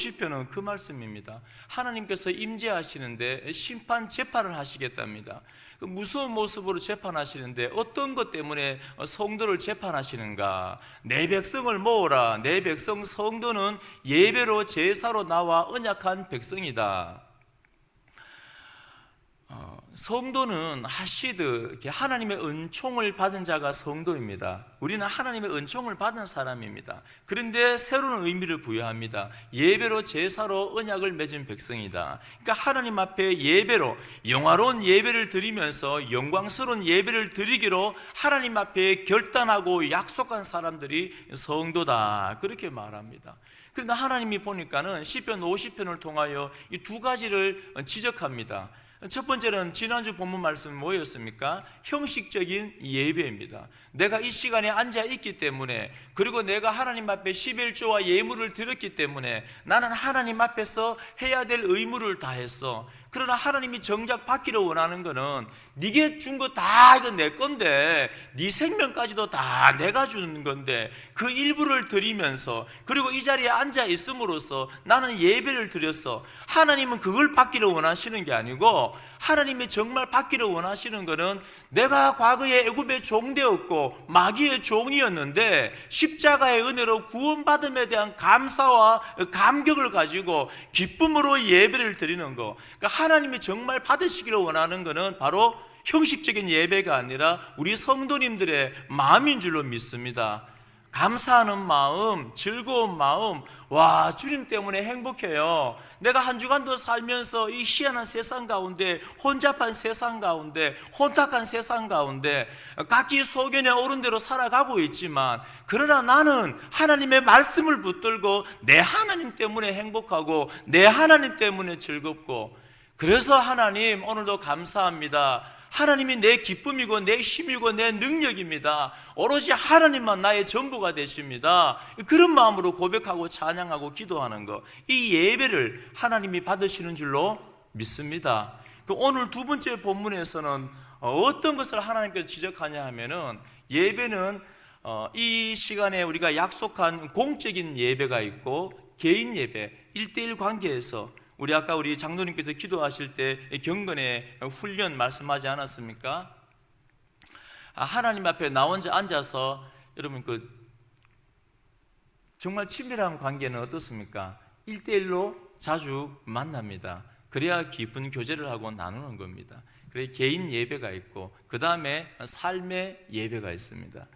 50편은 그 말씀입니다. 하나님께서 임재하시는데 심판 재판을 하시겠답니다. 그 무서운 모습으로 재판하시는데 어떤 것 때문에 성도를 재판하시는가? 내 백성을 모으라. 내 백성 성도는 예배로 제사로 나와 언약한 백성이다. 성도는 하시드, 하나님의 은총을 받은 자가 성도입니다. 우리는 하나님의 은총을 받은 사람입니다. 그런데 새로운 의미를 부여합니다. 예배로 제사로 언약을 맺은 백성이다. 그러니까 하나님 앞에 예배로 영화로운 예배를 드리면서 영광스러운 예배를 드리기로 하나님 앞에 결단하고 약속한 사람들이 성도다, 그렇게 말합니다. 그런데 하나님이 보니까는 시편 50편을 통하여 이 두 가지를 지적합니다. 첫 번째는 지난주 본문 말씀 뭐였습니까? 형식적인 예배입니다. 내가 이 시간에 앉아 있기 때문에, 그리고 내가 하나님 앞에 11조와 예물을 드렸기 때문에 나는 하나님 앞에서 해야 될 의무를 다했어. 그러나 하나님이 정작 받기를 원하는 거는 네게 준 거 다 이거 내 건데, 네 생명까지도 다 내가 주는 건데 그 일부를 드리면서, 그리고 이 자리에 앉아 있음으로써 나는 예배를 드렸어. 하나님은 그걸 받기를 원하시는 게 아니고, 하나님이 정말 받기를 원하시는 거는 내가 과거에 애굽의 종되었고 마귀의 종이었는데 십자가의 은혜로 구원받음에 대한 감사와 감격을 가지고 기쁨으로 예배를 드리는 거. 그러니까 하나님이 정말 받으시기를 원하는 것은 바로 형식적인 예배가 아니라 우리 성도님들의 마음인 줄로 믿습니다. 감사하는 마음, 즐거운 마음, 와, 주님 때문에 행복해요. 내가 한 주간도 살면서 이 희한한 세상 가운데, 혼잡한 세상 가운데, 혼탁한 세상 가운데 각기 소견에 오른 대로 살아가고 있지만, 그러나 나는 하나님의 말씀을 붙들고 내 하나님 때문에 행복하고 내 하나님 때문에 즐겁고, 그래서 하나님 오늘도 감사합니다. 하나님이 내 기쁨이고 내 힘이고 내 능력입니다. 오로지 하나님만 나의 전부가 되십니다. 그런 마음으로 고백하고 찬양하고 기도하는 것, 이 예배를 하나님이 받으시는 줄로 믿습니다. 오늘 두 번째 본문에서는 어떤 것을 하나님께서 지적하냐 하면은, 예배는 이 시간에 우리가 약속한 공적인 예배가 있고 개인 예배, 1대1 관계에서, 우리 장로님께서 기도하실 때 경건의 훈련 말씀하지 않았습니까? 하나님 앞에 나 혼자 앉아서, 여러분 정말 친밀한 관계는 어떻습니까? 1대1로 자주 만납니다. 그래야 깊은 교제를 하고 나누는 겁니다. 그래 개인 예배가 있고, 그 다음에 삶의 예배가 있습니다.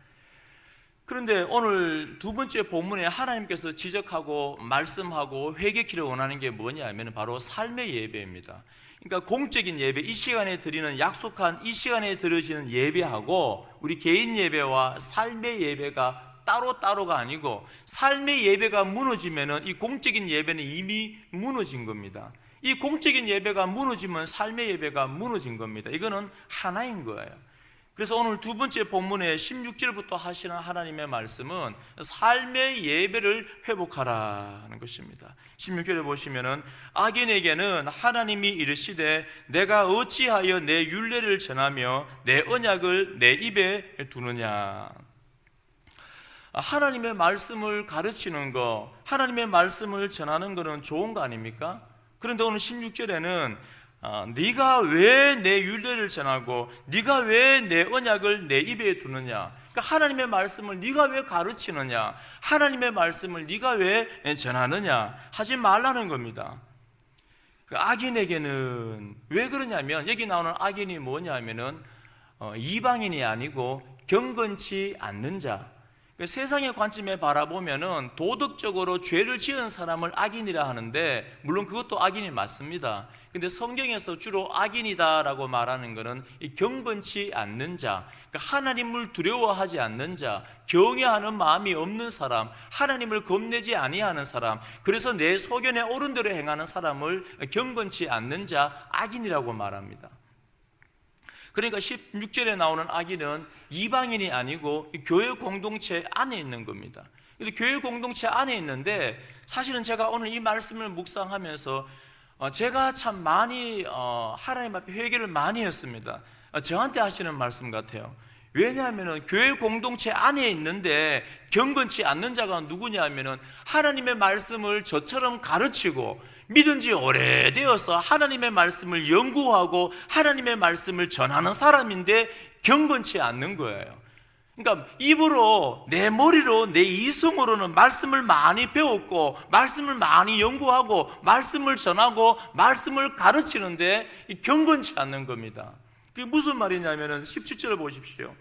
그런데 오늘 두 번째 본문에 하나님께서 지적하고 말씀하고 회개키를 원하는 게 뭐냐 하면 바로 삶의 예배입니다. 그러니까 공적인 예배, 이 시간에 드리는 약속한 이 시간에 드려지는 예배하고 우리 개인 예배와 삶의 예배가 따로따로가 아니고, 삶의 예배가 무너지면은 이 공적인 예배는 이미 무너진 겁니다. 이 공적인 예배가 무너지면 삶의 예배가 무너진 겁니다. 이거는 하나인 거예요. 그래서 오늘 두 번째 본문의 16절부터 하시는 하나님의 말씀은 삶의 예배를 회복하라는 것입니다. 16절에 보시면은, 악인에게는 하나님이 이르시되 내가 어찌하여 내 율례를 전하며 내 언약을 내 입에 두느냐. 하나님의 말씀을 가르치는 거, 하나님의 말씀을 전하는 것은 좋은 거 아닙니까? 그런데 오늘 16절에는 네가 왜 내 율례를 전하고 네가 왜 내 언약을 내 입에 두느냐. 그러니까 하나님의 말씀을 네가 왜 가르치느냐, 하나님의 말씀을 네가 왜 전하느냐 하지 말라는 겁니다. 악인에게는 왜 그러냐면, 여기 나오는 악인이 뭐냐면은 이방인이 아니고 경건치 않는 자. 세상의 관점에 바라보면은 도덕적으로 죄를 지은 사람을 악인이라 하는데, 물론 그것도 악인이 맞습니다. 근데 성경에서 주로 악인이다라고 말하는 것은 이 경건치 않는 자, 그러니까 하나님을 두려워하지 않는 자, 경외하는 마음이 없는 사람, 하나님을 겁내지 아니하는 사람, 그래서 내 소견에 옳은 대로 행하는 사람을 경건치 않는 자, 악인이라고 말합니다. 그러니까 16절에 나오는 악인은 이방인이 아니고 교회 공동체 안에 있는 겁니다. 교회 공동체 안에 있는데, 사실은 제가 오늘 이 말씀을 묵상하면서 제가 참 많이 하나님 앞에 회개를 많이 했습니다. 저한테 하시는 말씀 같아요. 왜냐하면 교회 공동체 안에 있는데 경건치 않는 자가 누구냐 하면 하나님의 말씀을 저처럼 가르치고 믿은 지 오래되어서 하나님의 말씀을 연구하고 하나님의 말씀을 전하는 사람인데 경건치 않는 거예요. 그러니까 입으로, 내 머리로, 내 이성으로는 말씀을 많이 배웠고 말씀을 많이 연구하고 말씀을 전하고 말씀을 가르치는데 경건치 않는 겁니다. 그게 무슨 말이냐면 17절을 보십시오.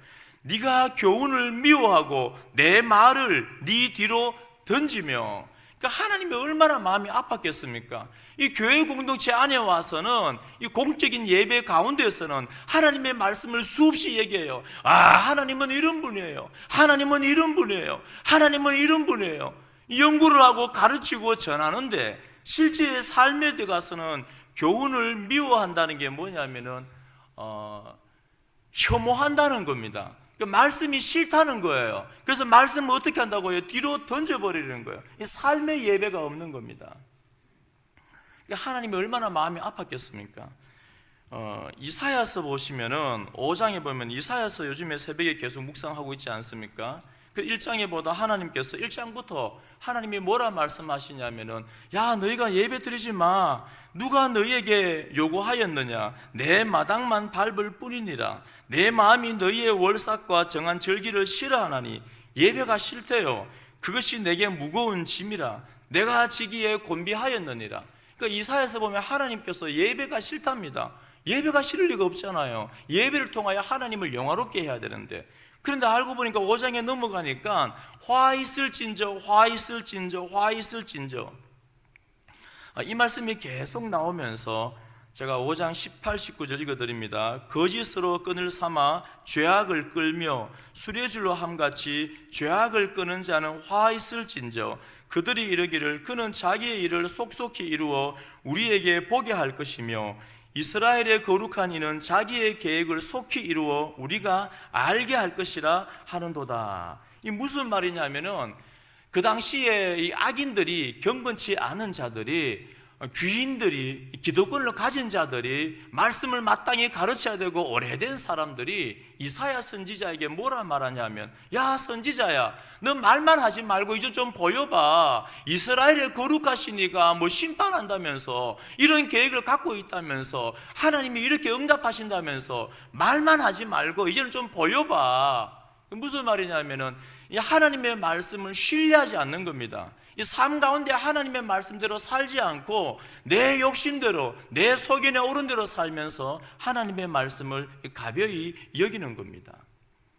네가 교훈을 미워하고 내 말을 네 뒤로 던지며, 그러니까 하나님이 얼마나 마음이 아팠겠습니까? 이 교회 공동체 안에 와서는, 이 공적인 예배 가운데서는 하나님의 말씀을 수없이 얘기해요. 하나님은 이런 분이에요. 하나님은 이런 분이에요. 하나님은 이런 분이에요. 연구를 하고 가르치고 전하는데 실제 삶에 들어가서는 교훈을 미워한다는 게 뭐냐면은 혐오한다는 겁니다. 그러니까 말씀이 싫다는 거예요. 그래서 말씀을 어떻게 한다고요? 뒤로 던져버리는 거예요. 이 삶의 예배가 없는 겁니다. 그러니까 하나님이 얼마나 마음이 아팠겠습니까? 이사야서 보시면은 5장에 보면, 이사야서 요즘에 새벽에 계속 묵상하고 있지 않습니까? 그 1장에 보다 하나님께서 1장부터 하나님이 뭐라 말씀하시냐면은, 야, 너희가 예배 드리지 마. 누가 너희에게 요구하였느냐? 내 마당만 밟을 뿐이니라. 내 마음이 너희의 월삭과 정한 절기를 싫어하나니 예배가 싫대요. 그것이 내게 무거운 짐이라. 내가 지기에 곤비하였느니라. 그러니까 이사야서 보면 하나님께서 예배가 싫답니다. 예배가 싫을 리가 없잖아요. 예배를 통하여 하나님을 영화롭게 해야 되는데, 그런데 알고 보니까 5장에 넘어가니까 화 있을진저, 화 있을진저, 화 있을진저, 이 말씀이 계속 나오면서 제가 5장 18, 19절 읽어드립니다. 거짓으로 끈을 삼아 죄악을 끌며 수레줄로 함같이 죄악을 끄는 자는 화 있을진저, 그들이 이르기를 그는 자기의 일을 속속히 이루어 우리에게 보게 할 것이며 이스라엘의 거룩한 이는 자기의 계획을 속히 이루어 우리가 알게 할 것이라 하는도다. 이 무슨 말이냐면은, 그 당시에 이 악인들이, 경건치 않은 자들이, 귀인들이, 기득권을 가진 자들이, 말씀을 마땅히 가르쳐야 되고 오래된 사람들이 이사야 선지자에게 뭐라 말하냐면, 야, 선지자야, 너 말만 하지 말고 이제 좀 보여봐. 이스라엘의 거룩하신 이가 뭐 심판한다면서, 이런 계획을 갖고 있다면서, 하나님이 이렇게 응답하신다면서 말만 하지 말고 이제는 좀 보여봐. 무슨 말이냐면은, 이 하나님의 말씀을 신뢰하지 않는 겁니다. 이 삶 가운데 하나님의 말씀대로 살지 않고 내 욕심대로, 내 소견에 오른 대로 살면서 하나님의 말씀을 가벼이 여기는 겁니다.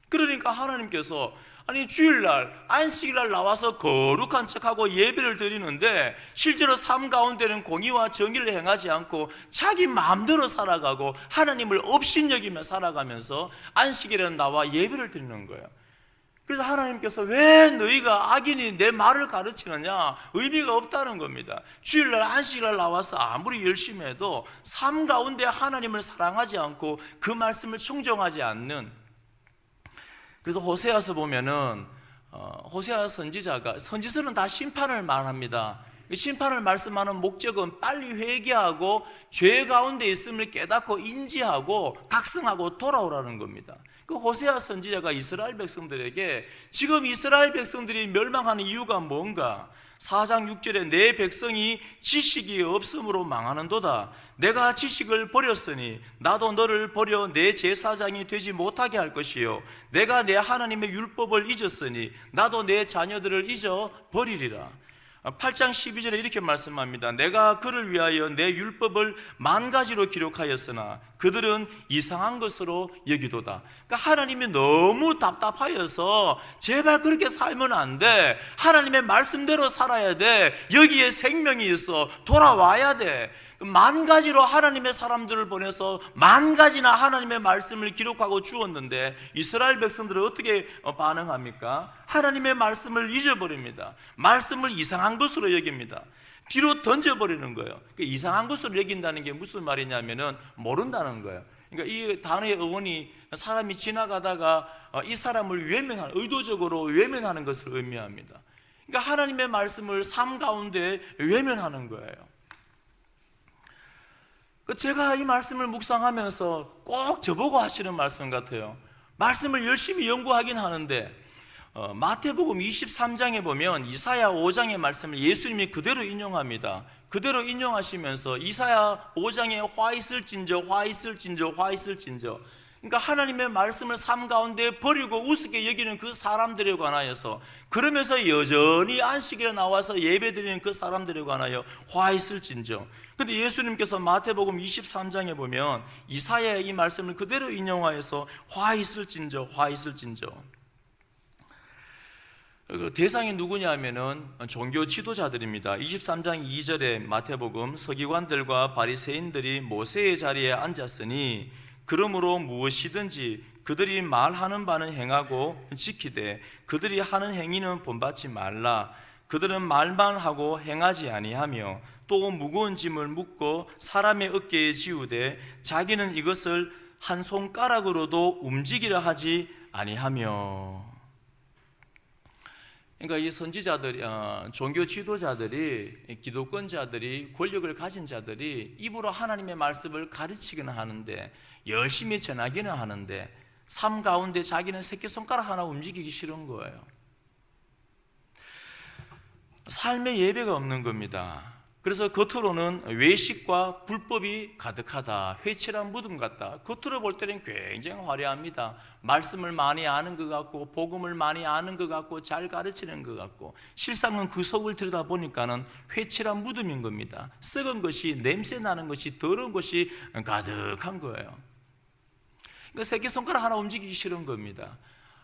그러니까 하나님께서, 아니 주일날, 안식일날 나와서 거룩한 척하고 예배를 드리는데 실제로 삶 가운데는 공의와 정의를 행하지 않고 자기 마음대로 살아가고 하나님을 업신여기며 살아가면서 안식일에는 나와 예배를 드리는 거예요. 그래서 하나님께서 왜 너희가 악인이 내 말을 가르치느냐? 의미가 없다는 겁니다. 주일날, 안식일날 나와서 아무리 열심히 해도 삶 가운데 하나님을 사랑하지 않고 그 말씀을 청정하지 않는. 그래서 호세아서 보면은 호세아 선지자가, 선지서는 다 심판을 말합니다. 심판을 말씀하는 목적은 빨리 회개하고 죄 가운데 있음을 깨닫고 인지하고 각성하고 돌아오라는 겁니다. 그 호세아 선지자가 이스라엘 백성들에게, 지금 이스라엘 백성들이 멸망하는 이유가 뭔가? 4장 6절에 내 백성이 지식이 없음으로 망하는도다. 내가 지식을 버렸으니 나도 너를 버려 내 제사장이 되지 못하게 할 것이요 내가 내 하나님의 율법을 잊었으니 나도 내 자녀들을 잊어 버리리라. 8장 12절에 이렇게 말씀합니다. 내가 그를 위하여 내 율법을 10,000가지로 기록하였으나 그들은 이상한 것으로 여기도다. 그러니까 하나님이 너무 답답하여서 제발 그렇게 살면 안 돼. 하나님의 말씀대로 살아야 돼. 여기에 생명이 있어. 돌아와야 돼. 10,000가지로 하나님의 사람들을 보내서 10,000가지나 하나님의 말씀을 기록하고 주었는데 이스라엘 백성들은 어떻게 반응합니까? 하나님의 말씀을 잊어버립니다. 말씀을 이상한 것으로 여깁니다. 뒤로 던져버리는 거예요. 이상한 것으로 여긴다는 게 무슨 말이냐면은 모른다는 거예요. 그러니까 이 단어의 어원이 사람이 지나가다가 이 사람을 외면하는, 의도적으로 외면하는 것을 의미합니다. 그러니까 하나님의 말씀을 삶 가운데 외면하는 거예요. 제가 이 말씀을 묵상하면서 꼭 저보고 하시는 말씀 같아요. 말씀을 열심히 연구하긴 하는데 마태복음 23장에 보면 이사야 5장의 말씀을 예수님이 그대로 인용합니다. 그대로 인용하시면서 이사야 5장에 화 있을진저 화 있을진저 화 있을진저, 그러니까 하나님의 말씀을 삶 가운데 버리고 우습게 여기는 그 사람들에 관하여서, 그러면서 여전히 안식일에 나와서 예배드리는 그 사람들에 관하여 화 있을진저. 근데 예수님께서 마태복음 23장에 보면 이사야의 이 말씀을 그대로 인용하여서 화 있을진저 화 있을진저. 대상이 누구냐 하면은 종교 지도자들입니다. 23장 2절에 마태복음 서기관들과 바리새인들이 모세의 자리에 앉았으니 그러므로 무엇이든지 그들이 말하는 바는 행하고 지키되 그들이 하는 행위는 본받지 말라. 그들은 말만 하고 행하지 아니하며 또 무거운 짐을 묻고 사람의 어깨에 지우되 자기는 이것을 한 손가락으로도 움직이려 하지 아니하며. 그러니까 이 선지자들이, 종교 지도자들이, 기독권자들이, 권력을 가진 자들이 입으로 하나님의 말씀을 가르치기는 하는데, 열심히 전하기는 하는데, 삶 가운데 자기는 새끼손가락 하나 움직이기 싫은 거예요. 삶의 예배가 없는 겁니다. 그래서 겉으로는 외식과 불법이 가득하다, 회칠한 무덤 같다. 겉으로 볼 때는 굉장히 화려합니다. 말씀을 많이 아는 것 같고 복음을 많이 아는 것 같고 잘 가르치는 것 같고, 실상은 그 속을 들여다보니까는 회칠한 무덤인 겁니다. 썩은 것이, 냄새 나는 것이, 더러운 것이 가득한 거예요. 그러니까 새끼손가락 하나 움직이기 싫은 겁니다.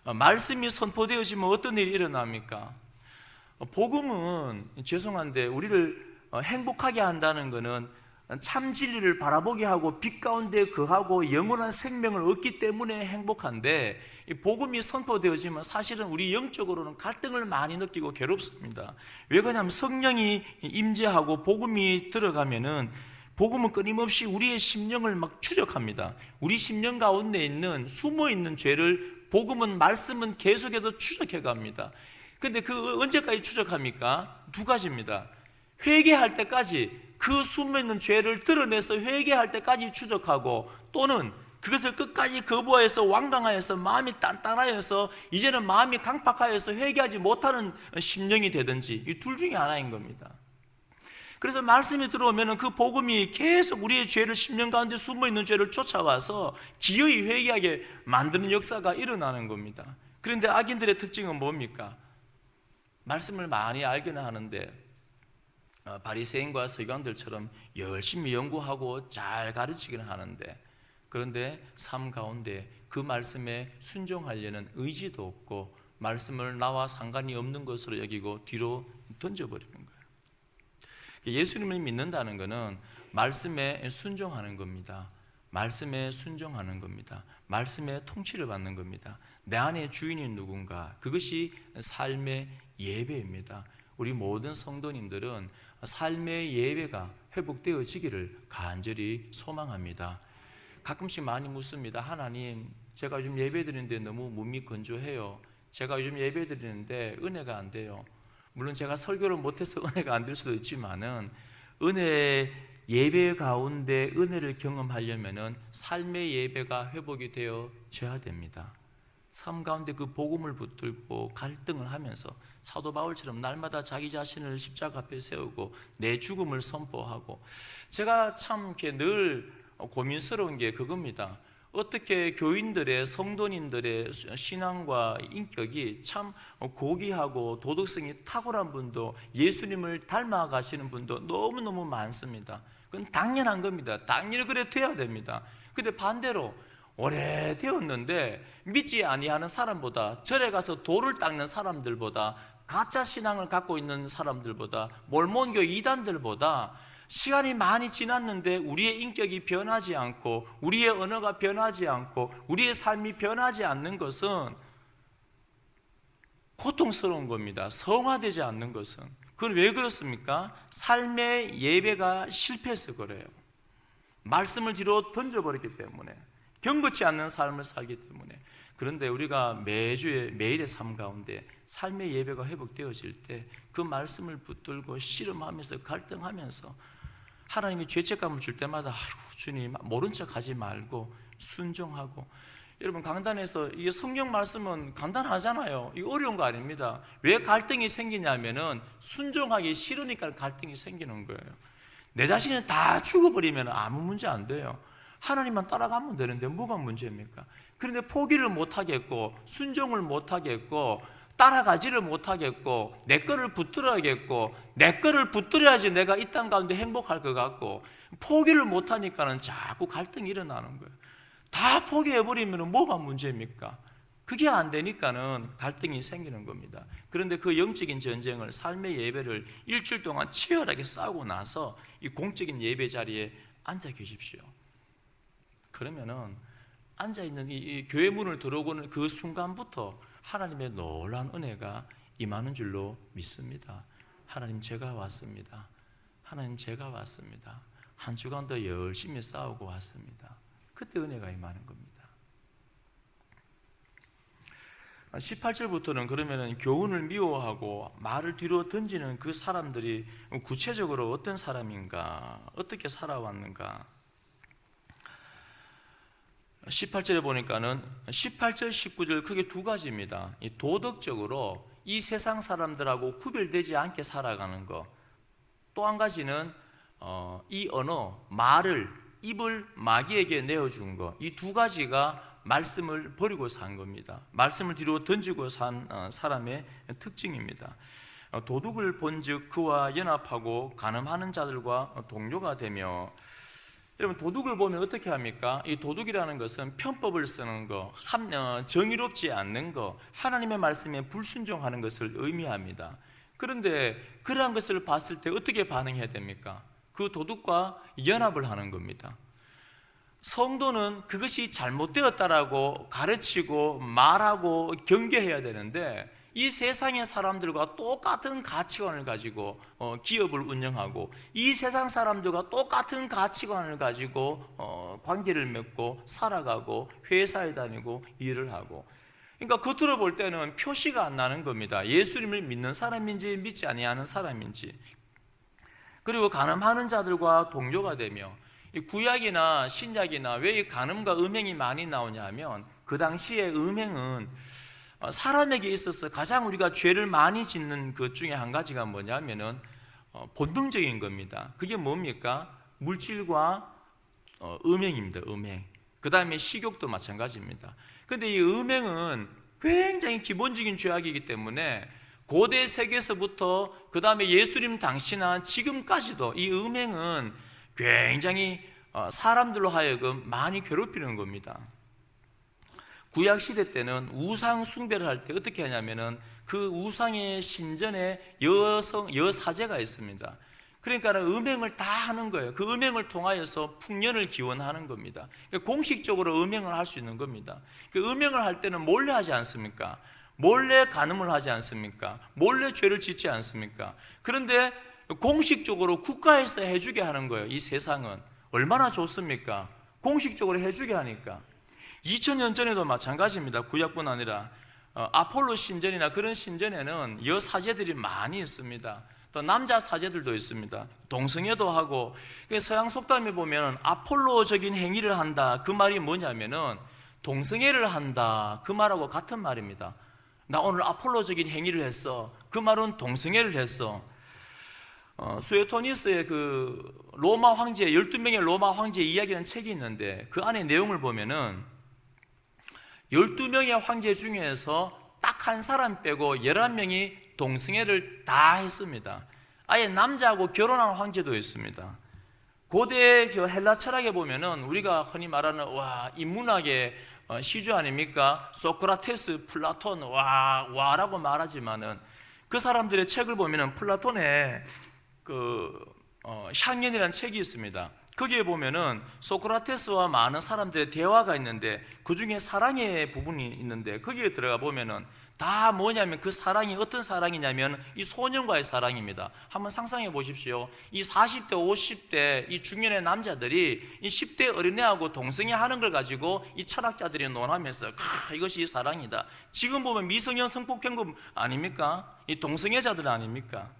말씀이 선포되어지면 어떤 일이 일어납니까? 복음은, 죄송한데, 우리를 행복하게 한다는 것은 참 진리를 바라보게 하고 빛 가운데 거하고 영원한 생명을 얻기 때문에 행복한데, 이 복음이 선포되어지면 사실은 우리 영적으로는 갈등을 많이 느끼고 괴롭습니다. 왜 그러냐면 성령이 임재하고 복음이 들어가면은 복음은 끊임없이 우리의 심령을 막 추적합니다. 우리 심령 가운데 있는 숨어있는 죄를 복음은, 말씀은 계속해서 추적해 갑니다. 근데 그 언제까지 추적합니까? 두 가지입니다. 회개할 때까지, 그 숨어있는 죄를 드러내서 회개할 때까지 추적하고, 또는 그것을 끝까지 거부하여서 완강하여서 마음이 단단하여서 이제는 마음이 강팍하여서 회개하지 못하는 심령이 되든지, 이 둘 중에 하나인 겁니다. 그래서 말씀이 들어오면 그 복음이 계속 우리의 죄를, 심령 가운데 숨어있는 죄를 쫓아와서 기어이 회개하게 만드는 역사가 일어나는 겁니다. 그런데 악인들의 특징은 뭡니까? 말씀을 많이 알기는 하는데 바리새인과 서기관들처럼 열심히 연구하고 잘 가르치기는 하는데, 그런데 삶 가운데 그 말씀에 순종하려는 의지도 없고 말씀을 나와 상관이 없는 것으로 여기고 뒤로 던져버리는 거예요. 예수님을 믿는다는 것은 말씀에 순종하는 겁니다. 말씀에 순종하는 겁니다. 말씀에 통치를 받는 겁니다. 내 안에 주인이 누군가, 그것이 삶의 예배입니다. 우리 모든 성도님들은 삶의 예배가 회복되어지기를 간절히 소망합니다. 가끔씩 많이 묻습니다. 하나님, 제가 요즘 예배 드리는데 너무 몸이 건조해요. 제가 요즘 예배 드리는데 은혜가 안 돼요. 물론 제가 설교를 못해서 은혜가 안 될 수도 있지만은, 은혜, 예배 가운데 은혜를 경험하려면은 삶의 예배가 회복이 되어져야 됩니다. 삶 가운데 그 복음을 붙들고 갈등을 하면서 사도 바울처럼 날마다 자기 자신을 십자가 앞에 세우고 내 죽음을 선포하고, 제가 참 이렇게 늘 고민스러운 게 그겁니다. 어떻게 교인들의, 성도님들의 신앙과 인격이 참 고귀하고 도덕성이 탁월한 분도, 예수님을 닮아가시는 분도 너무너무 많습니다. 그건 당연한 겁니다. 당연히 그래 돼야 됩니다. 근데 반대로 오래되었는데 믿지 아니하는 사람보다, 절에 가서 돌을 닦는 사람들보다, 가짜 신앙을 갖고 있는 사람들보다, 몰몬교 이단들보다 시간이 많이 지났는데 우리의 인격이 변하지 않고 우리의 언어가 변하지 않고 우리의 삶이 변하지 않는 것은 고통스러운 겁니다. 성화되지 않는 것은. 그건 왜 그렇습니까? 삶의 예배가 실패해서 그래요. 말씀을 뒤로 던져버렸기 때문에, 경건치 않는 삶을 살기 때문에. 그런데 우리가 매일의 삶 가운데 삶의 예배가 회복되어질 때 그 말씀을 붙들고 씨름하면서 갈등하면서 하나님이 죄책감을 줄 때마다, 아이고 주님, 모른 척 하지 말고 순종하고, 여러분, 강단에서 이게 성경 말씀은 간단하잖아요. 이거 어려운 거 아닙니다. 왜 갈등이 생기냐면은 순종하기 싫으니까 갈등이 생기는 거예요. 내 자신이 다 죽어버리면 아무 문제 안 돼요. 하나님만 따라가면 되는데 뭐가 문제입니까? 그런데 포기를 못 하겠고, 순종을 못 하겠고, 따라가지를 못하겠고, 내 거를 붙들어야겠고, 내 거를 붙들어야지 내가 이 땅 가운데 행복할 것 같고, 포기를 못 하니까는 자꾸 갈등이 일어나는 거예요. 다 포기해버리면 뭐가 문제입니까? 그게 안 되니까는 갈등이 생기는 겁니다. 그런데 그 영적인 전쟁을, 삶의 예배를 일주일 동안 치열하게 싸우고 나서 이 공적인 예배 자리에 앉아 계십시오. 그러면은 앉아있는 이 교회 문을 들어오는 그 순간부터 하나님의 놀라운 은혜가 임하는 줄로 믿습니다. 하나님, 제가 왔습니다. 하나님, 제가 왔습니다. 한 주간 더 열심히 싸우고 왔습니다. 그때 은혜가 임하는 겁니다. 18절부터는 그러면은 교훈을 미워하고 말을 뒤로 던지는 그 사람들이 구체적으로 어떤 사람인가, 어떻게 살아왔는가. 18절에 보니까는 18절, 19절 크게 두 가지입니다. 이 도덕적으로 이 세상 사람들하고 구별되지 않게 살아가는 것. 또 한 가지는 이 언어, 말을, 입을 마귀에게 내어준 것. 이 두 가지가 말씀을 버리고 산 겁니다. 말씀을 뒤로 던지고 산 사람의 특징입니다. 도둑을 본즉 그와 연합하고 간음하는 자들과 동료가 되며. 여러분, 도둑을 보면 어떻게 합니까? 이 도둑이라는 것은 편법을 쓰는 것, 정의롭지 않는 것, 하나님의 말씀에 불순종하는 것을 의미합니다. 그런데 그러한 것을 봤을 때 어떻게 반응해야 됩니까? 그 도둑과 연합을 하는 겁니다. 성도는 그것이 잘못되었다라고 가르치고 말하고 경계해야 되는데, 이 세상의 사람들과 똑같은 가치관을 가지고 기업을 운영하고, 이 세상 사람들과 똑같은 가치관을 가지고 관계를 맺고 살아가고 회사에 다니고 일을 하고, 그러니까 겉으로 볼 때는 표시가 안 나는 겁니다. 예수님을 믿는 사람인지 믿지 아니하는 사람인지. 그리고 간음하는 자들과 동료가 되며, 이 구약이나 신약이나 왜 이 간음과 음행이 많이 나오냐 하면, 그 당시에 음행은 사람에게 있어서 가장 우리가 죄를 많이 짓는 것 중에 한 가지가 뭐냐면은 본능적인 겁니다. 그게 뭡니까? 물질과 음행입니다. 음행. 그 다음에 식욕도 마찬가지입니다. 그런데 이 음행은 굉장히 기본적인 죄악이기 때문에 고대 세계에서부터 그 다음에 예수님 당시나 지금까지도 이 음행은 굉장히 사람들로 하여금 많이 괴롭히는 겁니다. 구약 시대 때는 우상 숭배를 할 때 어떻게 하냐면은 그 우상의 신전에 여사제가 있습니다. 그러니까 음행을 다 하는 거예요. 그 음행을 통하여서 풍년을 기원하는 겁니다. 그러니까 공식적으로 음행을 할 수 있는 겁니다. 그 음행을 할 때는 몰래 하지 않습니까? 몰래 간음을 하지 않습니까? 몰래 죄를 짓지 않습니까? 그런데 공식적으로 국가에서 해주게 하는 거예요. 이 세상은 얼마나 좋습니까? 공식적으로 해주게 하니까. 2000년 전에도 마찬가지입니다. 구약뿐 아니라 아폴로 신전이나 그런 신전에는 여사제들이 많이 있습니다. 또 남자 사제들도 있습니다. 동성애도 하고. 서양 속담에 보면 아폴로적인 행위를 한다, 그 말이 뭐냐면은 동성애를 한다, 그 말하고 같은 말입니다. 나 오늘 아폴로적인 행위를 했어, 그 말은 동성애를 했어. 수에토니스의 그 로마 황제, 12명의 로마 황제 이야기라는 책이 있는데, 그 안에 내용을 보면은 12명의 황제 중에서 딱 한 사람 빼고 11명이 동성애를 다 했습니다. 아예 남자하고 결혼한 황제도 있습니다. 고대 헬라 철학에 보면은 우리가 흔히 말하는 인문학의 시주 아닙니까? 소크라테스, 플라톤, 와라고 말하지만은 그 사람들의 책을 보면은 플라톤의 향연이라는 책이 있습니다. 거기에 보면은 소크라테스와 많은 사람들의 대화가 있는데, 그 중에 사랑의 부분이 있는데, 거기에 들어가 보면은 다 뭐냐면 그 사랑이 어떤 사랑이냐면 이 소년과의 사랑입니다. 한번 상상해 보십시오. 이 40대 50대 이 중년의 남자들이 이 10대 어린애하고 동성애 하는 걸 가지고 이 철학자들이 논하면서 이것이 사랑이다. 지금 보면 미성년 성폭행범 아닙니까? 이 동성애자들 아닙니까?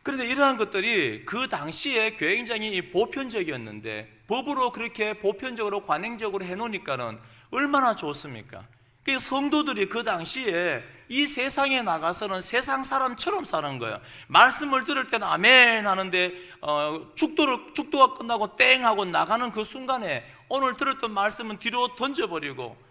그런데 이러한 것들이 그 당시에 굉장히 보편적이었는데, 법으로 그렇게 보편적으로 관행적으로 해놓으니까는 얼마나 좋습니까? 그 성도들이 그 당시에 이 세상에 나가서는 세상 사람처럼 사는 거예요. 말씀을 들을 때는 아멘 하는데 축도가 끝나고 땡 하고 나가는 그 순간에 오늘 들었던 말씀은 뒤로 던져버리고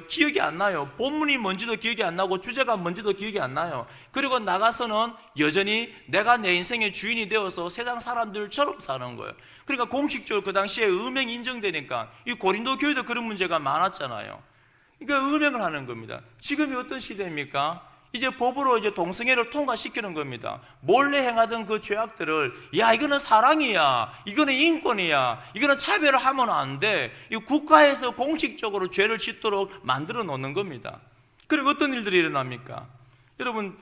기억이 안 나요. 본문이 뭔지도 기억이 안 나고 주제가 뭔지도 기억이 안 나요. 그리고 나가서는 여전히 내가 내 인생의 주인이 되어서 세상 사람들처럼 사는 거예요. 그러니까 공식적으로 그 당시에 음행이 인정되니까 이 고린도 교회도 그런 문제가 많았잖아요. 그러니까 음행을 하는 겁니다. 지금이 어떤 시대입니까? 이제 법으로 이제 동성애를 통과시키는 겁니다. 몰래 행하던 그 죄악들을 야 이거는 사랑이야, 이거는 인권이야, 이거는 차별을 하면 안 돼. 이 국가에서 공식적으로 죄를 짓도록 만들어 놓는 겁니다. 그리고 어떤 일들이 일어납니까? 여러분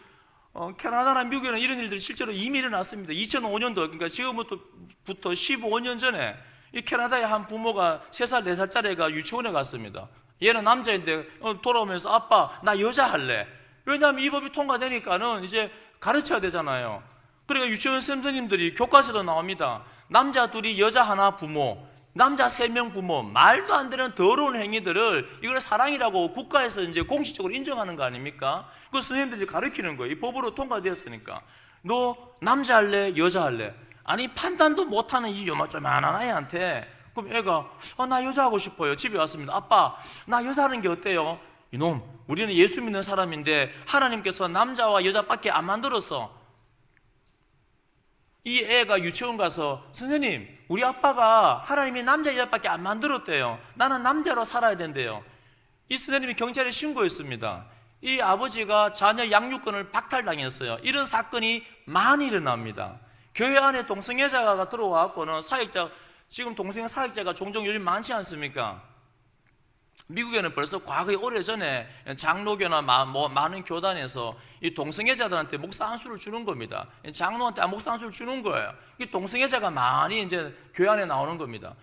캐나다나 미국에는 이런 일들이 실제로 이미 일어났습니다. 2005년도 그러니까 지금부터 15년 전에 이 캐나다의 한 부모가 3살, 4살짜리 애가 유치원에 갔습니다. 얘는 남자인데 돌아오면서 아빠 나 여자 할래. 왜냐하면 이 법이 통과되니까는 이제 가르쳐야 되잖아요. 그러니까 유치원 선생님들이 교과서도 나옵니다. 남자 둘이 여자 하나 부모, 남자 3명 부모, 말도 안 되는 더러운 행위들을 이걸 사랑이라고 국가에서 이제 공식적으로 인정하는 거 아닙니까? 그 선생님들이 가르치는 거예요. 이 법으로 통과되었으니까. 너 남자 할래, 여자 할래? 아니 판단도 못하는 이 요만한 아이한테 그럼 애가 나 여자 하고 싶어요. 집에 왔습니다. 아빠 나 여자 하는 게 어때요? 이놈 우리는 예수 믿는 사람인데 하나님께서 남자와 여자밖에 안 만들었어. 이 애가 유치원 가서 선생님 우리 아빠가 하나님이 남자 여자밖에 안 만들었대요. 나는 남자로 살아야 된대요. 이 선생님이 경찰에 신고했습니다. 이 아버지가 자녀 양육권을 박탈당했어요. 이런 사건이 많이 일어납니다. 교회 안에 동성애자가 들어와갖고는 지금 동성애 사역자가 종종 요즘 많지 않습니까? 미국에는 벌써 과거에 오래전에 장로교나 많은 교단에서 이 동성애자들한테 목사 안수를 주는 겁니다. 장로한테 목사 안수를 주는 거예요. 이 동성애자가 많이 이제 교회 안에 나오는 겁니다.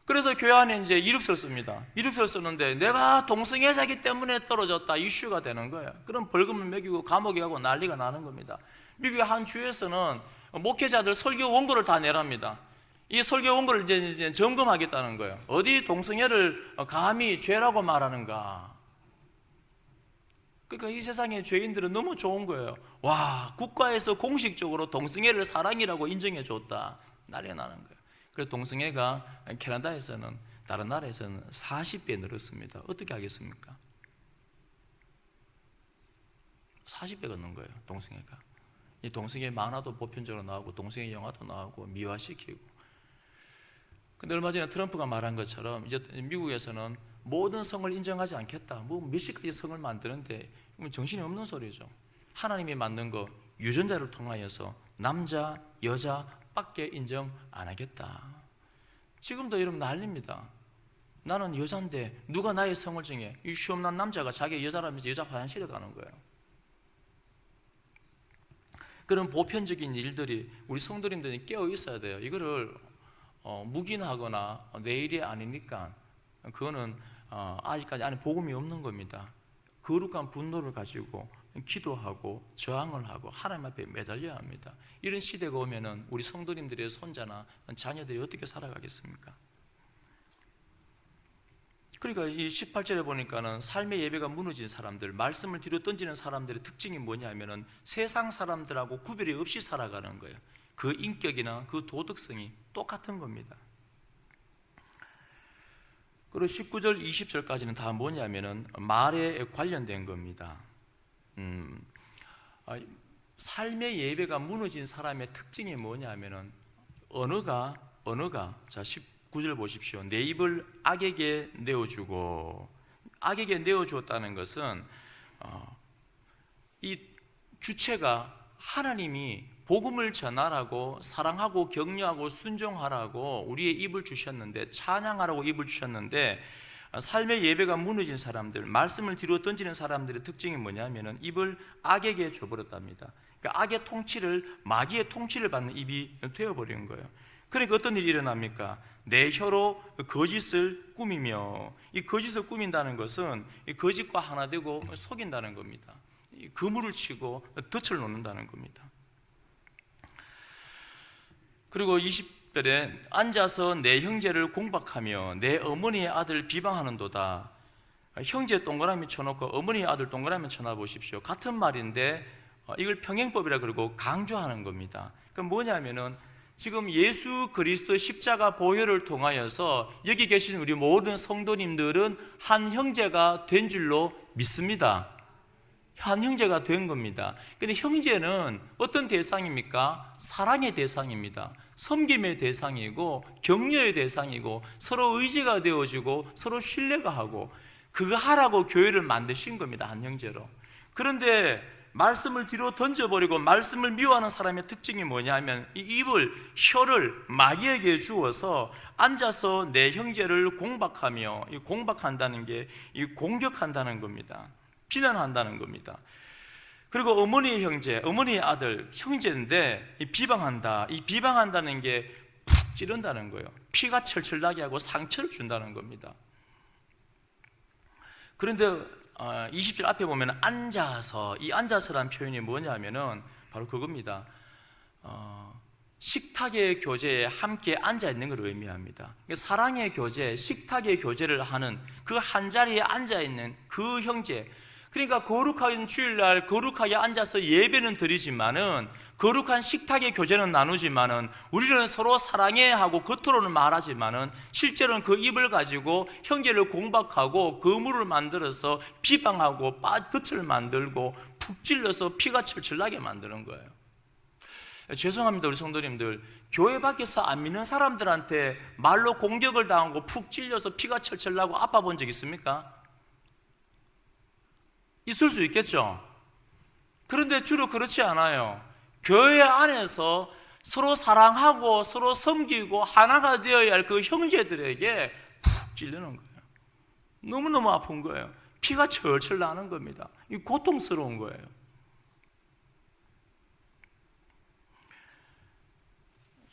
그래서 교회 안에 이제 이력서를 씁니다. 이력서를 쓰는데 내가 동성애자이기 때문에 떨어졌다 이슈가 되는 거예요. 그럼 벌금을 매기고 감옥에 가고 난리가 나는 겁니다. 미국의 한 주에서는 목회자들 설교 원고를 다 내랍니다. 이 설교 원고를 이제 점검하겠다는 거예요. 어디 동성애를 감히 죄라고 말하는가. 그러니까 이 세상의 죄인들은 너무 좋은 거예요. 와, 국가에서 공식적으로 동성애를 사랑이라고 인정해 줬다. 난리가 나는 거예요. 그래서 동성애가 캐나다에서는 다른 나라에서는 40배 늘었습니다. 어떻게 하겠습니까? 40배가 는 거예요. 동성애가. 이 동성애 만화도 보편적으로 나오고 동성애 영화도 나오고 미화시키고. 근데 얼마 전에 트럼프가 말한 것처럼 이제 미국에서는 모든 성을 인정하지 않겠다. 몇십 가지 성을 만드는데 정신이 없는 소리죠. 하나님이 만든 거 유전자를 통하여서 남자, 여자밖에 인정 안 하겠다. 지금도 여러분 난립니다. 나는 여자인데 누가 나의 성을 정해? 이 시험난 남자가 자기 여자라면서 여자 화장실에 가는 거예요. 그런 보편적인 일들이 우리 성도님들이 깨어 있어야 돼요. 이거를 묵인하거나 내일이 아니니까 그거는 아직까지 안에 복음이 없는 겁니다. 거룩한 분노를 가지고 기도하고 저항을 하고 하나님 앞에 매달려야 합니다. 이런 시대가 오면은 우리 성도님들의 손자나 자녀들이 어떻게 살아가겠습니까? 그러니까 이 18절에 보니까는 삶의 예배가 무너진 사람들, 말씀을 뒤로 던지는 사람들의 특징이 뭐냐면은 세상 사람들하고 구별이 없이 살아가는 거예요. 그 인격이나 그 도덕성이 똑같은 겁니다. 그리고 19절, 20절까지는 다 뭐냐면은 말에 관련된 겁니다. 삶의 예배가 무너진 사람의 특징이 뭐냐면은 언어가 자 19절 보십시오. 내 입을 악에게 내어주고, 악에게 내어주었다는 것은 이 주체가 하나님이 복음을 전하라고 사랑하고 격려하고 순종하라고 우리의 입을 주셨는데, 찬양하라고 입을 주셨는데, 삶의 예배가 무너진 사람들, 말씀을 뒤로 던지는 사람들의 특징이 뭐냐면은 입을 악에게 줘버렸답니다. 그러니까 악의 통치를, 마귀의 통치를 받는 입이 되어버린 거예요. 그러니까 어떤 일이 일어납니까? 내 혀로 거짓을 꾸미며, 이 거짓을 꾸민다는 것은 이 거짓과 하나 되고 속인다는 겁니다. 그물을 치고 덫을 놓는다는 겁니다. 그리고 20절에 앉아서 내 형제를 공박하며 내 어머니의 아들 비방하는도다. 형제 동그라미 쳐놓고 어머니의 아들 동그라미 쳐놔보십시오. 같은 말인데 이걸 평행법이라 그러고 강조하는 겁니다. 그럼 뭐냐면은 지금 예수 그리스도의 십자가 보혈을 통하여서 여기 계신 우리 모든 성도님들은 한 형제가 된 줄로 믿습니다. 한 형제가 된 겁니다. 근데 형제는 어떤 대상입니까? 사랑의 대상입니다. 섬김의 대상이고 격려의 대상이고 서로 의지가 되어지고 서로 신뢰가 하고 그거 하라고 교회를 만드신 겁니다. 한 형제로. 그런데 말씀을 뒤로 던져버리고 말씀을 미워하는 사람의 특징이 뭐냐면 이 입을, 혀를 마귀에게 주어서 앉아서 내 형제를 공박하며, 이 공박한다는 게 이 공격한다는 겁니다. 비난한다는 겁니다. 그리고 어머니의 형제, 어머니의 아들, 형제인데 이 비방한다. 이 비방한다는 게 푹 찌른다는 거예요. 피가 철철 나게 하고 상처를 준다는 겁니다. 그런데 20절 앞에 보면 앉아서, 이 앉아서라는 표현이 뭐냐면은 바로 그겁니다. 식탁의 교제에 함께 앉아 있는 걸 의미합니다. 사랑의 교제, 식탁의 교제를 하는 그 한 자리에 앉아 있는 그 형제. 그러니까 거룩한 주일날 거룩하게 앉아서 예배는 드리지만은, 거룩한 식탁의 교제는 나누지만은, 우리는 서로 사랑해 하고 겉으로는 말하지만은 실제로는 그 입을 가지고 형제를 공박하고 거물을 만들어서 비방하고 덫을 만들고 푹 찔러서 피가 철철 나게 만드는 거예요. 죄송합니다, 우리 성도님들. 교회 밖에서 안 믿는 사람들한테 말로 공격을 당하고 푹 찔려서 피가 철철 나고 아파 본 적 있습니까? 있을 수 있겠죠. 그런데 주로 그렇지 않아요. 교회 안에서 서로 사랑하고 서로 섬기고 하나가 되어야 할 그 형제들에게 푹 찔리는 거예요. 너무너무 아픈 거예요. 피가 철철 나는 겁니다. 이 고통스러운 거예요.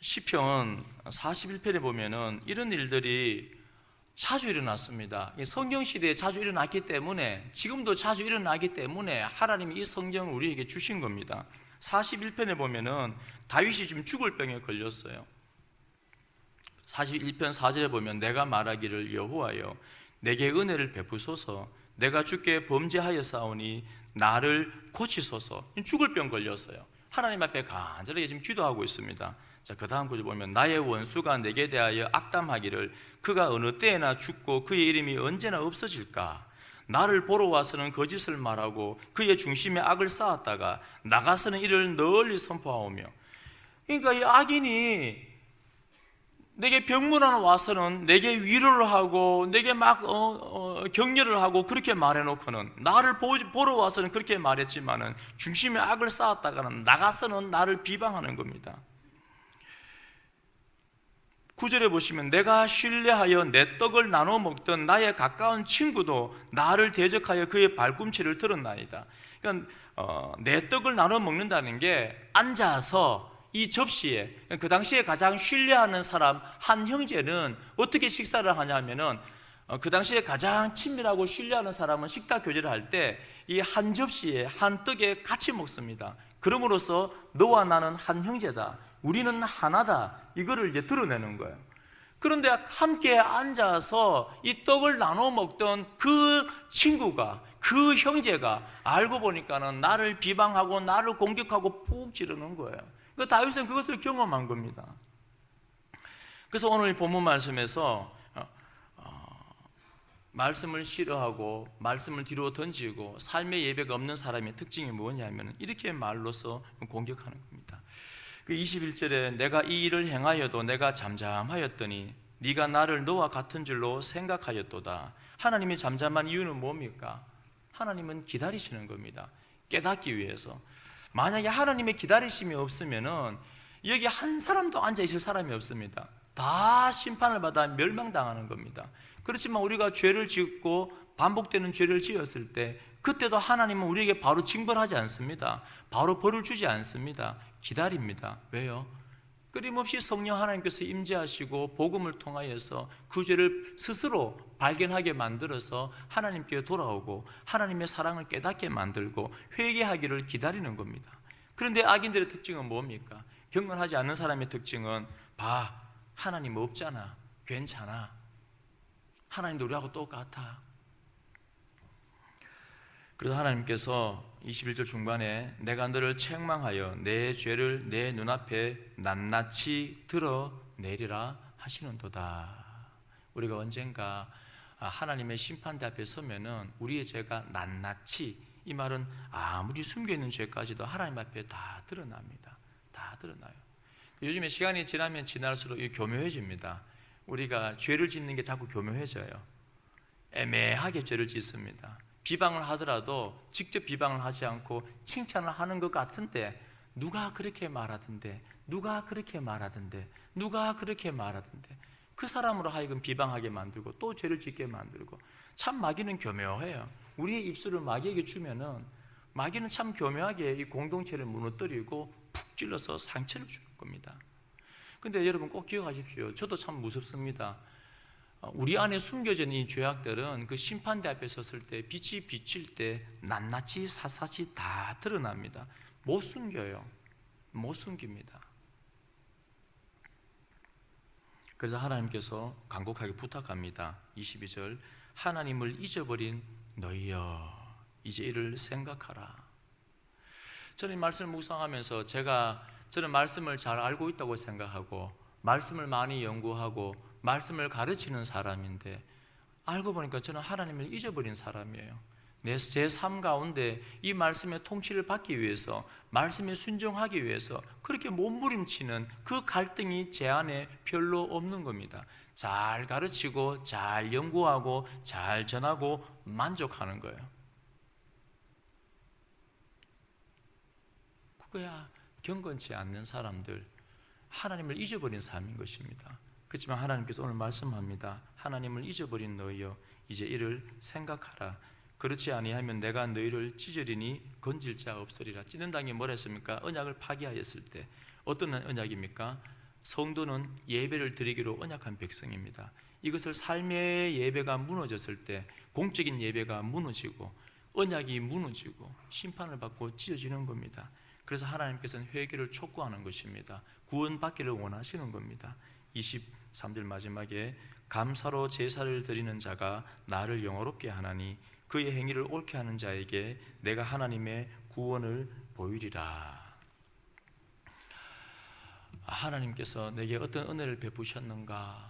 시편 41편에 보면은 이런 일들이 자주 일어났습니다. 성경시대에 자주 일어났기 때문에, 지금도 자주 일어나기 때문에 하나님이 이 성경을 우리에게 주신 겁니다. 41편에 보면은 다윗이 지금 죽을 병에 걸렸어요. 41편 4절에 보면 내가 말하기를 여호와여 내게 은혜를 베푸소서, 내가 주께 범죄하였사오니 나를 고치소서. 죽을 병 걸렸어요. 하나님 앞에 간절하게 지금 기도하고 있습니다. 자, 그 다음 구절 보면 나의 원수가 내게 대하여 악담하기를 그가 어느 때에나 죽고 그의 이름이 언제나 없어질까? 나를 보러 와서는 거짓을 말하고 그의 중심에 악을 쌓았다가 나가서는 이를 널리 선포하오며. 그러니까 이 악인이 내게 병문안 와서는 내게 위로를 하고 내게 막 격려를 하고 그렇게 말해놓고는, 나를 보러 와서는 그렇게 말했지만은 중심에 악을 쌓았다가는 나가서는 나를 비방하는 겁니다. 9절에 보시면 내가 신뢰하여 내 떡을 나눠 먹던 나의 가까운 친구도 나를 대적하여 그의 발꿈치를 들었나이다. 그러니까 내 떡을 나눠 먹는다는 게 앉아서 이 접시에, 그 당시에 가장 신뢰하는 사람 한 형제는 어떻게 식사를 하냐면은, 그 당시에 가장 친밀하고 신뢰하는 사람은 식탁 교제를 할 때 이 한 접시에 한 떡에 같이 먹습니다. 그럼으로써 너와 나는 한 형제다, 우리는 하나다, 이거를 이제 드러내는 거예요. 그런데 함께 앉아서 이 떡을 나눠 먹던 그 친구가, 그 형제가 알고 보니까는 나를 비방하고 나를 공격하고 푹 찌르는 거예요. 그 다윗은 그것을 경험한 겁니다. 그래서 오늘 본문 말씀에서 말씀을 싫어하고 말씀을 뒤로 던지고 삶의 예배가 없는 사람의 특징이 뭐냐면 이렇게 말로서 공격하는 겁니다. 그 21절에 내가 이 일을 행하여도 내가 잠잠하였더니 네가 나를 너와 같은 줄로 생각하였도다. 하나님이 잠잠한 이유는 뭡니까? 하나님은 기다리시는 겁니다. 깨닫기 위해서. 만약에 하나님의 기다리심이 없으면은 여기 한 사람도 앉아 있을 사람이 없습니다. 다 심판을 받아 멸망당하는 겁니다. 그렇지만 우리가 죄를 짓고 반복되는 죄를 지었을 때 그때도 하나님은 우리에게 바로 징벌하지 않습니다. 바로 벌을 주지 않습니다. 기다립니다. 왜요? 끊임없이 성령 하나님께서 임재하시고 복음을 통하여서 그 죄를 스스로 발견하게 만들어서 하나님께 돌아오고 하나님의 사랑을 깨닫게 만들고 회개하기를 기다리는 겁니다. 그런데 악인들의 특징은 뭡니까? 경건하지 않는 사람의 특징은 봐, 하나님 없잖아, 괜찮아, 하나님도 우리하고 똑같아. 그래서 하나님께서 21절 중반에 내가 너를 책망하여 내 죄를 내 눈앞에 낱낱이 드러내리라 하시는도다. 우리가 언젠가 하나님의 심판대 앞에 서면은 우리의 죄가 낱낱이, 이 말은 아무리 숨겨있는 죄까지도 하나님 앞에 다 드러납니다. 다 드러나요. 요즘에 시간이 지나면 지날수록 교묘해집니다. 우리가 죄를 짓는 게 자꾸 교묘해져요. 애매하게 죄를 짓습니다. 비방을 하더라도 직접 비방을 하지 않고 칭찬을 하는 것 같은데, 누가 그렇게 말하던데, 누가 그렇게 말하던데, 누가 그렇게 말하던데, 그 사람으로 하여금 비방하게 만들고 또 죄를 짓게 만들고. 참 마귀는 교묘해요. 우리의 입술을 마귀에게 주면은 마귀는 참 교묘하게 이 공동체를 무너뜨리고 푹 찔러서 상처를 주는 겁니다. 근데 여러분 꼭 기억하십시오. 저도 참 무섭습니다. 우리 안에 숨겨진 이 죄악들은 그 심판대 앞에 섰을 때, 빛이 비칠 때 낱낱이 사사시 다 드러납니다. 못 숨겨요. 못 숨깁니다. 그래서 하나님께서 간곡하게 부탁합니다. 22절, 하나님을 잊어버린 너희여, 이제 이를 생각하라. 저는 이 말씀을 묵상하면서 저는 말씀을 잘 알고 있다고 생각하고 말씀을 많이 연구하고 말씀을 가르치는 사람인데, 알고 보니까 저는 하나님을 잊어버린 사람이에요. 제 삶 가운데 이 말씀의 통치를 받기 위해서, 말씀에 순종하기 위해서 그렇게 몸부림치는 그 갈등이 제 안에 별로 없는 겁니다. 잘 가르치고 잘 연구하고 잘 전하고 만족하는 거예요. 그거야 경건치 않는 사람들, 하나님을 잊어버린 삶인 것입니다. 그렇지만 하나님께서 오늘 말씀합니다. 하나님을 잊어버린 너희여, 이제 이를 생각하라. 그렇지 아니하면 내가 너희를 찢으리니 건질 자 없으리라. 찢는다는 게 뭐라 했습니까? 언약을 파기하였을 때. 어떤 언약입니까? 성도는 예배를 드리기로 언약한 백성입니다. 이것을 삶의 예배가 무너졌을 때, 공적인 예배가 무너지고 언약이 무너지고 심판을 받고 찢어지는 겁니다. 그래서 하나님께서는 회개를 촉구하는 것입니다. 구원받기를 원하시는 겁니다. 23절 마지막에 감사로 제사를 드리는 자가 나를 영화롭게 하나니 그의 행위를 옳게 하는 자에게 내가 하나님의 구원을 보이리라. 하나님께서 내게 어떤 은혜를 베푸셨는가,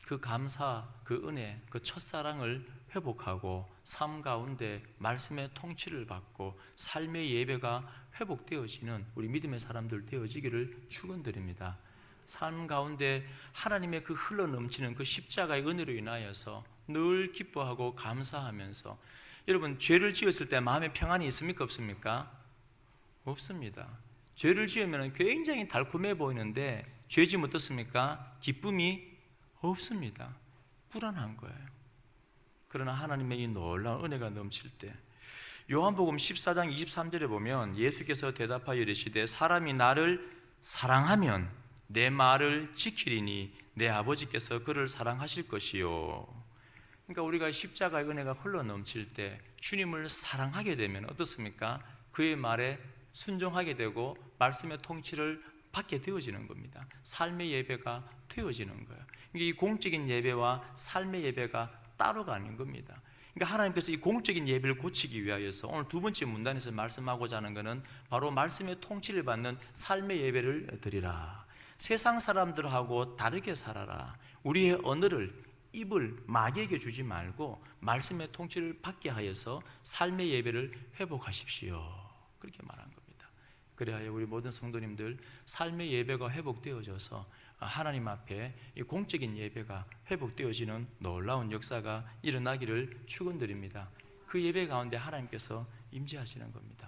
그 감사, 그 은혜, 그 첫사랑을 회복하고 삶 가운데 말씀의 통치를 받고 삶의 예배가 회복되어지는 우리 믿음의 사람들 되어지기를 축원드립니다. 삶 가운데 하나님의 그 흘러넘치는 그 십자가의 은혜로 인하여서 늘 기뻐하고 감사하면서, 여러분 죄를 지었을 때 마음에 평안이 있습니까? 없습니까? 없습니다. 죄를 지으면 굉장히 달콤해 보이는데 죄 지으면 어떻습니까? 기쁨이 없습니다. 불안한 거예요. 그러나 하나님의 이 놀라운 은혜가 넘칠 때, 요한복음 14장 23절에 보면 예수께서 대답하여 이르시되 사람이 나를 사랑하면 내 말을 지키리니 내 아버지께서 그를 사랑하실 것이요. 그러니까 우리가 십자가의 은혜가 흘러 넘칠 때 주님을 사랑하게 되면 어떻습니까? 그의 말에 순종하게 되고 말씀의 통치를 받게 되어지는 겁니다. 삶의 예배가 되어지는 거예요. 이 공적인 예배와 삶의 예배가 따로가 아닌 겁니다. 그러니까 하나님께서 이 공적인 예배를 고치기 위하여서 오늘 두 번째 문단에서 말씀하고자 하는 것은 바로 말씀의 통치를 받는 삶의 예배를 드리라. 세상 사람들하고 다르게 살아라. 우리의 언어를, 입을 마귀에게 주지 말고 말씀의 통치를 받게 하여서 삶의 예배를 회복하십시오. 그렇게 말한 겁니다. 그래야 우리 모든 성도님들 삶의 예배가 회복되어져서 하나님 앞에 이 공적인 예배가 회복되어지는 놀라운 역사가 일어나기를 축원드립니다. 그 예배 가운데 하나님께서 임재하시는 겁니다.